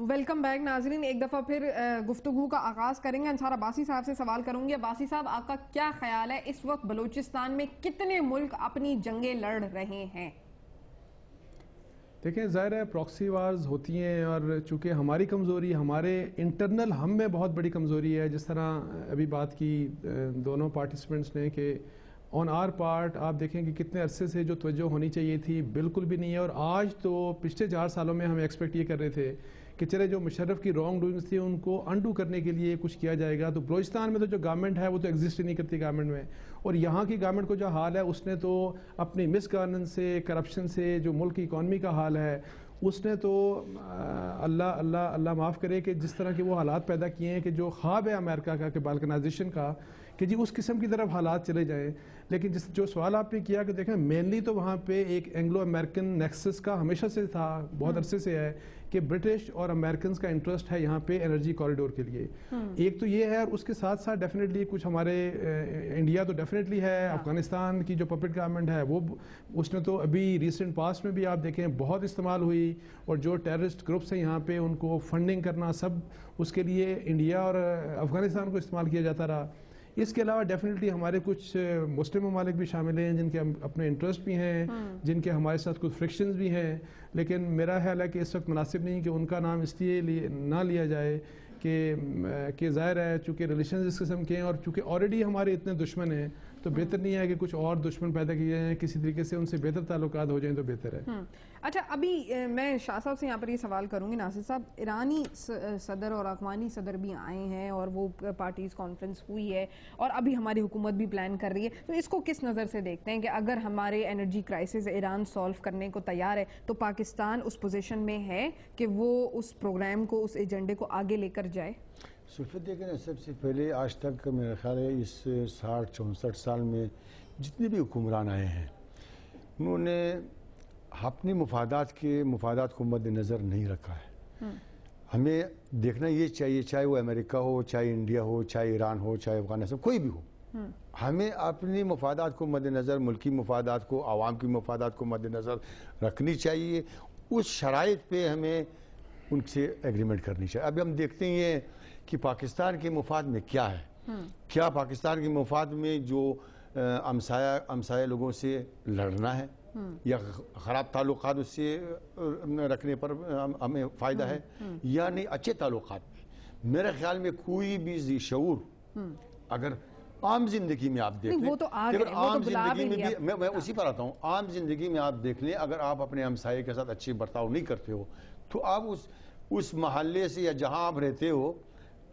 Welcome back ناظرین، ایک دفعہ پھر گفتگو کا آغاز کریں گے۔ انصار عباسی صاحب سے سوال کروں گی۔ عباسی صاحب، آپ کا کیا خیال ہے اس وقت بلوچستان میں کتنے ملک اپنی جنگیں لڑ رہے ہیں؟ دیکھیں، ظاہر ہے پراکسی وارز ہوتی ہیں، اور چونکہ ہماری کمزوری ہمارے انٹرنل ہم میں بہت بڑی کمزوری ہے، جس طرح ابھی بات کی دونوں پارٹیسپنٹس نے کہ آن آر پارٹ آپ دیکھیں کہ کتنے عرصے سے جو توجہ ہونی چاہیے تھی بالکل بھی نہیں ہے، اور آج تو پچھلے 4 سالوں میں ہم ایکسپیکٹ یہ کر رہے تھے کہ چلے جو مشرف کی رانگ ڈوئنگز تھی ان کو انڈو کرنے کے لیے کچھ کیا جائے گا۔ تو بلوچستان میں تو جو گورنمنٹ ہے وہ تو ایگزسٹ ہی نہیں کرتی گورنمنٹ میں، اور یہاں کی گورنمنٹ کو جو حال ہے اس نے تو اپنی مس گورننس سے، کرپشن سے، جو ملک کی اکانومی کا حال ہے اس نے تو اللہ معاف کرے کہ جس طرح کے وہ حالات پیدا کیے ہیں کہ جو خواب ہے امریکہ کا کہ بالکنائزیشن کا، کہ جی اس قسم کی طرف حالات چلے جائیں۔ لیکن جو سوال آپ نے کیا کہ دیکھیں مینلی تو وہاں پہ ایک اینگلو امریکن نیکسس کا ہمیشہ سے تھا، بہت عرصے سے ہے کہ برٹش اور امریکنز کا انٹرسٹ ہے یہاں پہ انرجی کوریڈور کے لیے۔ ایک تو یہ ہے، اور اس کے ساتھ ساتھ ڈیفینیٹلی کچھ ہمارے انڈیا تو ڈیفینیٹلی ہے، افغانستان کی جو پپٹ گورنمنٹ ہے وہ اس نے تو ابھی ریسنٹ پاسٹ میں بھی آپ دیکھیں بہت استعمال ہوئی، اور جو ٹیررسٹ گروپس ہیں یہاں پہ ان کو فنڈنگ کرنا سب اس کے لیے انڈیا اور افغانستان کو استعمال کیا جاتا رہا۔ اس کے علاوہ ڈیفینیٹلی ہمارے کچھ مسلم ممالک بھی شامل ہیں جن کے اپنے انٹرسٹ بھی ہیں، جن کے ہمارے ساتھ کچھ فرکشنز بھی ہیں، لیکن میرا خیال ہے کہ اس وقت مناسب نہیں کہ ان کا نام اس لیے نہ لیا جائے کہ ظاہر ہے چونکہ ریلیشنز اس قسم کے ہیں، اور چونکہ آلریڈی ہمارے اتنے دشمن ہیں تو بہتر نہیں ہے کہ کچھ اور دشمن پیدا کیے جائیں، کسی طریقے سے ان سے بہتر تعلقات ہو جائیں تو بہتر ہے۔ اچھا، ابھی میں شاہ صاحب سے یہاں پر یہ سوال کروں گی۔ ناصر صاحب، ایرانی صدر اور افغانی صدر بھی آئے ہیں اور وہ پارٹیز کانفرنس ہوئی ہے، اور ابھی ہماری حکومت بھی پلان کر رہی ہے، تو اس کو کس نظر سے دیکھتے ہیں کہ اگر ہمارے انرجی کرائسس ایران سولو کرنے کو تیار ہے تو پاکستان اس پوزیشن میں ہے کہ وہ اس پروگرام کو، اس ایجنڈے کو آگے لے کر جائے؟ سلفت دیکھیں نا، سب سے پہلے آج تک میرا خیال ہے اس 60-64 سال میں جتنے بھی حکمران آئے ہیں انہوں نے اپنی مفادات کو مد نظر نہیں رکھا ہے۔ ہمیں دیکھنا یہ چاہیے، چاہے وہ امریکہ ہو، چاہے انڈیا ہو، چاہے ایران ہو، چاہے افغانستان، کوئی بھی ہو، ہمیں اپنی مفادات کو مد نظر، ملکی مفادات کو، عوام کی مفادات کو مد نظر رکھنی چاہیے۔ اس شرائط پہ ہمیں ان سے ایگریمنٹ کرنی چاہیے۔ ابھی ہم دیکھتے ہیں کہ پاکستان کے مفاد میں کیا ہے، کیا پاکستان کے مفاد میں جو ہمسایہ لوگوں سے لڑنا ہے یا خراب تعلقات اس سے رکھنے پر ہمیں فائدہ ہے، یا نہیں اچھے تعلقات میں۔ میرے خیال میں کوئی بھی ذی شعور اگر عام زندگی میں آپ دیکھ لیں، عام زندگی میں بھی میں اسی پر آتا ہوں، عام زندگی میں آپ دیکھ لیں اگر آپ اپنے ہمسائے کے ساتھ اچھی برتاؤ نہیں کرتے ہو تو آپ اس محلے سے یا جہاں آپ رہتے ہو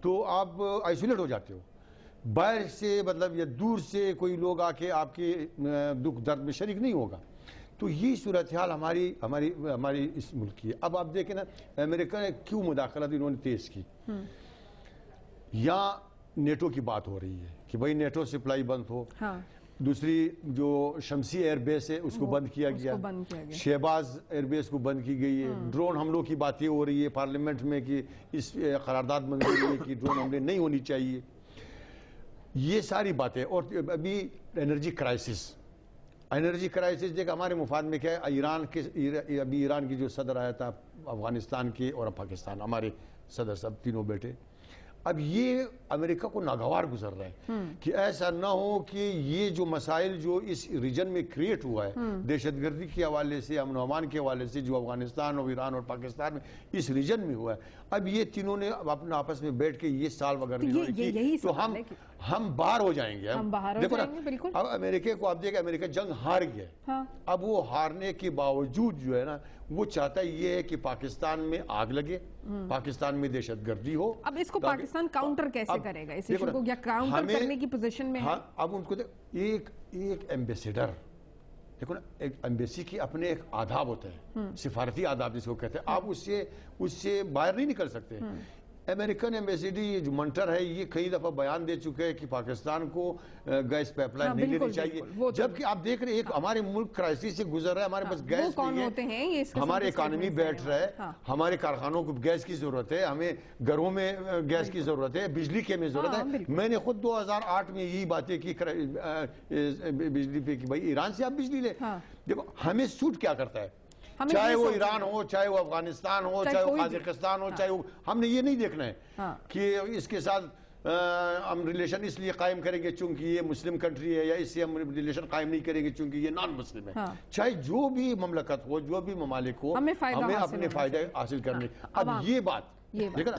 تو آپ آئسولیٹ ہو جاتے ہو۔ باہر سے مطلب یا دور سے کوئی لوگ آ کے آپ کے دکھ درد میں شریک نہیں ہوگا۔ تو یہ صورتحال ہماری اس ملک کی ہے۔ اب آپ دیکھیں نا، امریکہ نے کیوں مداخلت انہوں نے تیز کی، یا نیٹو کی بات ہو رہی ہے کہ بھائی نیٹو سپلائی بند ہو، دوسری جو شمسی ایئر بیس ہے اس کو بند کیا گیا، شہباز ایئر بیس کو بند کی گئی ہے، ڈرون حملوں کی باتیں ہو رہی ہے پارلیمنٹ میں کہ اس قرارداد منظور ہوئی کہ ڈرون حملے نہیں ہونی چاہیے، یہ ساری باتیں۔ اور ابھی انرجی کرائسس دیکھ ہمارے مفاد میں کیا ہے، ابھی ایران کی جو صدر آیا تھا افغانستان کے اور پاکستان، ہمارے صدر صاحب تینوں بیٹے، اب یہ امریکہ کو ناگوار گزر رہا ہے کہ ایسا نہ ہو کہ یہ جو مسائل جو اس ریجن میں کریٹ ہوا ہے دہشت گردی کے حوالے سے، امن و امان کے حوالے سے، جو افغانستان اور ایران اور پاکستان میں اس ریجن میں ہوا ہے، اب یہ تینوں نے اپنے آپس میں بیٹھ کے یہ سالو اگر نہیں کی تو ہم باہر ہو جائیں گے۔ دیکھو نا، اب امریکہ کو آپ دیکھیں، امریکہ جنگ ہار گیا، اب وہ ہارنے کے باوجود جو ہے نا وہ چاہتا یہ ہے کہ پاکستان میں آگ لگے، پاکستان میں دہشت گردی ہو۔ اب اس کو پاکستان کاؤنٹر کیسے کرے گا، اس ایشو کو یا کاؤنٹر کرنے کی پوزیشن میں ہے؟ اب ان کو ایک ایمبیسیڈر، دیکھو نا، ایک ایمبیسی کی اپنے ایک آداب ہوتے ہیں، سفارتی آداب جس کو کہتے ہیں، آپ اس سے باہر نہیں نکل سکتے۔ امریکن ایمبیسیڈی جو منٹر ہے یہ کئی دفعہ بیان دے چکے ہیں کہ پاکستان کو گیس پائپ لائن نہیں لینی چاہیے، جبکہ آپ دیکھ رہے ہیں ایک ہمارے ملک کرائسس سے گزر رہا ہے، ہمارے پاس گیس نہیں ہے، ہمارے اکانومی بیٹھ رہا ہے، ہمارے کارخانوں کو گیس کی ضرورت ہے، ہمیں گھروں میں گیس کی ضرورت ہے، بجلی کی ہمیں ضرورت ہے۔ میں نے خود 2008 میں یہی باتیں کی بجلی پہ کہ بھائی ایران سے آپ بجلی لیں۔ دیکھو ہمیں سوٹ کیا کرتا ہے چاہے وہ ایران ہو، چاہے وہ افغانستان ہو، چاہے وہ قازقستان ہو، چاہے وہ، ہم نے یہ نہیں دیکھنا ہے کہ اس کے ساتھ ہم ریلیشن اس لیے قائم کریں گے چونکہ یہ مسلم کنٹری ہے، یا اس سے ہم ریلیشن قائم نہیں کریں گے چونکہ یہ نان مسلم ہے. چاہے جو بھی مملکت ہو، جو بھی ممالک ہو، ہمیں اپنے فائدہ حاصل کرنے. اب یہ بات دیکھا نا،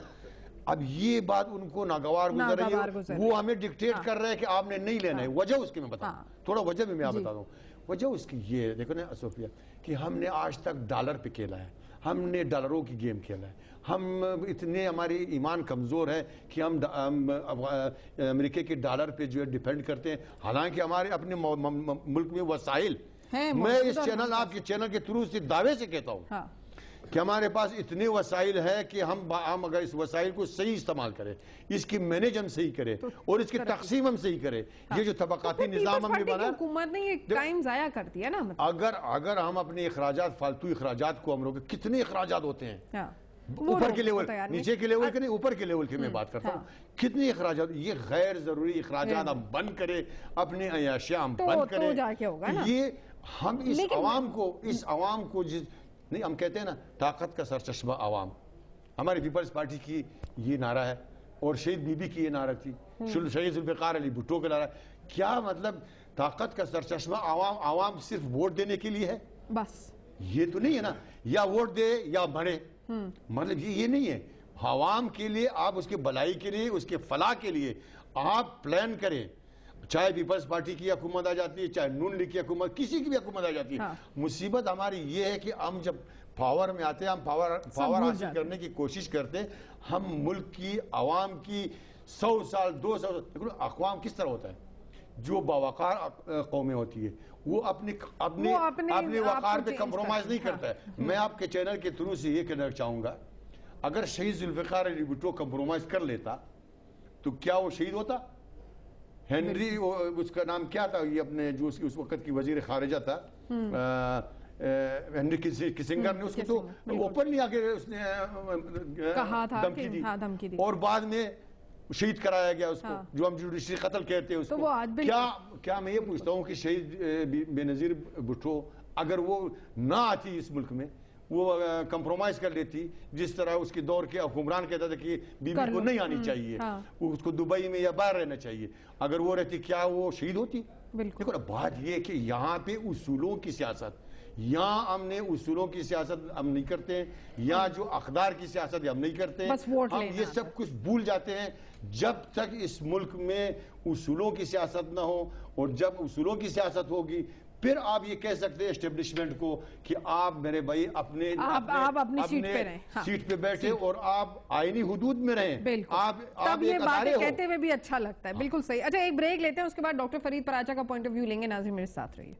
اب یہ بات ان کو ناگوار گزر رہی ہے، وہ ہمیں ڈکٹیٹ کر رہے ہیں کہ آپ نے نہیں لینا ہے. وجہ اس کی میں بتاؤں، تھوڑا وجہ بھی میں آپ بتا دوں. وجہ اس کی یہ ہے، دیکھو نا صوفیہ، کہ ہم نے آج تک ڈالر پہ کھیلا ہے، ہم نے ڈالروں کی گیم کھیلا ہے. ہم اتنے ہماری ایمان کمزور ہے کہ ہم امریکہ کے ڈالر پہ جو ہے ڈیپینڈ کرتے ہیں، حالانکہ ہمارے اپنے ملک میں وسائل، میں اس چینل، آپ کے چینل کے تھرو سے دعوے سے کہتا ہوں کہ ہمارے پاس اتنے وسائل ہیں کہ ہم اگر اس وسائل کو صحیح استعمال کریں، اس کی مینیج ہم صحیح کریں اور اس کی تقسیم ہم صحیح کریں. یہ جو طبقاتی نظام ہم نے بنا، حکومت نے یہ ٹائم ضائع کر دیا نا. اگر ہم اپنے اخراجات، فالتو اخراجات کو ہم روکیں، کتنے اخراجات ہوتے ہیں اوپر کے لیول، نیچے کے لیول کے نہیں، اوپر کے لیول کی میں بات کرتا ہوں. کتنے اخراجات، یہ غیر ضروری اخراجات ہم بند کریں، اپنے عیاشیاں ہم بند کریں. یہ ہم اس عوام کو نہیں، ہم کہتے ہیں نا طاقت کا سرچشمہ عوام. ہماری پیپلز پارٹی کی یہ نعرہ ہے، اور شہید بی بی کی یہ نعرہ تھی، شہید ذوالفقار علی بھٹو کا نعرہ. کیا مطلب طاقت کا سرچشمہ عوام صرف ووٹ دینے کے لیے ہے؟ بس یہ تو نہیں ہے نا، یا ووٹ دے یا بڑھے. مطلب یہ نہیں ہے. عوام کے لیے، آپ اس کے بلائی کے لیے، اس کے فلاح کے لیے آپ پلان کریں. چاہے پیپلز پارٹی کی حکومت آ جاتی ہے، چاہے نون لیگ کی حکومت، کسی کی بھی حکومت آ جاتی ہے. مصیبت ہماری یہ ہے کہ ہم جب پاور میں آتے ہیں، ہم پاور حاصل کرنے کی کوشش کرتے ہیں، ہم ملک کی عوام کی 100 سال 200 اقوام کس طرح ہوتا ہے، جو باوقار قومیں ہوتی ہے، وہ اپنے وقار پہ کمپرومائز نہیں کرتا ہے. میں آپ کے چینل کے تھرو سے یہ کہنا چاہوں گا، اگر شہید ذوالفقار علی بھٹو کمپرومائز کر لیتا تو کیا وہ شہید ہوتا؟ ہنری، اس کا نام کیا تھا، یہ اپنے جو اس وقت کی وزیر خارجہ تھا، ہنری کسنگر نے اس کو تو اوپنلی آگے اس نے دھمکی دی، اور بعد میں شہید کرایا گیا اس کو، جو ہم جوڈیشری قتل کہتے ہیں اس کو. کیا میں یہ پوچھتا ہوں کہ شہید بے نظیر بھٹو اگر وہ نہ آتی اس ملک میں، وہ کمپرومائز کر لیتی، جس طرح اس کے دور کے حکمران کہتا تھا کہ بی بی کو نہیں آنی چاہیے، اس کو دبئی میں یا باہر رہنا چاہیے، اگر وہ رہتی کیا وہ شہید ہوتی؟ دیکھو نا، بات یہ کہ یہاں پہ اصولوں کی سیاست، یہاں ہم نے اصولوں کی سیاست ہم نہیں کرتے ہیں، یا جو اقدار کی سیاست ہم نہیں کرتے ہیں، ہم یہ سب کچھ بھول جاتے ہیں. جب تک اس ملک میں اصولوں کی سیاست نہ ہو، اور جب اصولوں کی سیاست ہوگی، پھر آپ یہ کہہ سکتے ہیں اسٹیبلشمنٹ کو کہ آپ میرے بھائی اپنے سیٹ پہ بیٹھے اور آپ آئینی حدود میں رہیں. تب یہ باتیں کہتے ہوئے بھی اچھا لگتا ہے. بالکل صحیح. اچھا، ایک بریک لیتے ہیں، اس کے بعد ڈاکٹر فرید پراچا کا پوائنٹ آف ویو لیں گے. ناظرین میرے ساتھ رہیے.